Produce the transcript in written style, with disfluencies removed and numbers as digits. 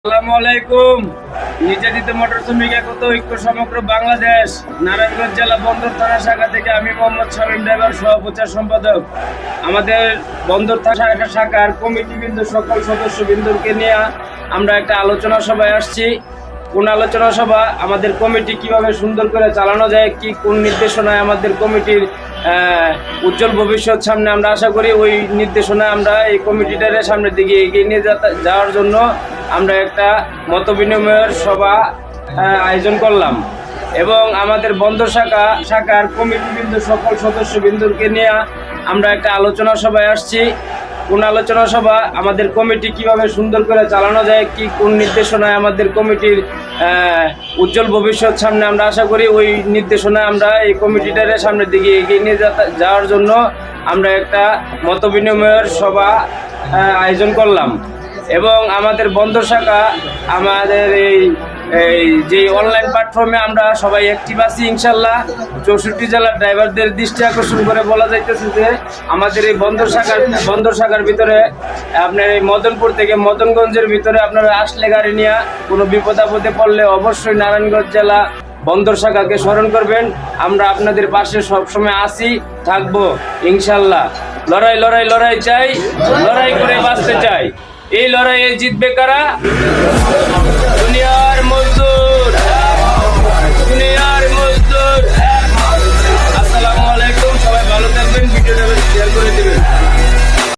আসসালামু আলাইকুম। নির্যাতিত মোটর শ্রমিক একতা ঐক্য সমগ্র বাংলাদেশ নারায়ণগঞ্জ জেলা বন্দর থানা শাখা থেকে আমি মোহাম্মদ শামীম ড্রাইভার সহ-প্রচার সম্পাদক। আমাদের বন্দর থানা শাখার কমিটিবৃন্দ সকল সদস্যবৃন্দকে নিয়ে আমরা একটা আলোচনা সভায় আসছি। কোন আলোচনা সভা? আমাদের কমিটি কিভাবে সুন্দর করে চালানো যায়, কি কোন নির্দেশনায় আমাদের কমিটির উজ্জ্বল ভবিষ্যৎ সামনে আমরা আশা করি, ওই নির্দেশনায় আমরা এই কমিটিটার সামনের দিকে এগিয়ে নিয়ে যাওয়ার জন্য আমরা একটা মত বিনিময়ের সভা আয়োজন করলাম এবং আমাদের বন্দর শাখার কমিটিবৃন্দ সকল সদস্যবৃন্দকে নিয়ে আমরা একটা আলোচনা সভায় আসছি। কোন আলোচনা সভা? আমাদের কমিটি কিভাবে সুন্দর করে চালানো যায়, কি কোন নির্দেশনায় আমাদের কমিটির উজ্জ্বল ভবিষ্যৎ সামনে আমরা আশা করি, ওই নির্দেশনায় আমরা এই কমিটিটার সামনের দিকে এগিয়ে নিয়ে যাওয়ার জন্য আমরা একটা মত বিনিময়ের সভা আয়োজন করলাম এবং আমাদের বন্দর শাখা আমাদের এই যে অনলাইন প্ল্যাটফর্মে আমরা সবাই অ্যাক্টিভ আছি ইনশাল্লাহ। 64 জেলার ড্রাইভারদের দৃষ্টি আকর্ষণ করে বলা যাইতেছে যে আমাদের এই বন্দর শাখার ভিতরে আপনার এই মদনপুর থেকে মদনগঞ্জের ভিতরে আপনারা আসলে গাড়ি নিয়ে কোনো বিপদ আপদে পড়লে অবশ্যই নারায়ণগঞ্জ জেলা বন্দর শাখাকে স্মরণ করবেন। আমরা আপনাদের পাশে সবসময় আছি, থাকবো ইনশাল্লাহ। লড়াই লড়াই লড়াই চাই, লড়াই করে বাঁচতে চাই। এই লড়াইয়ে জিতবে কারা?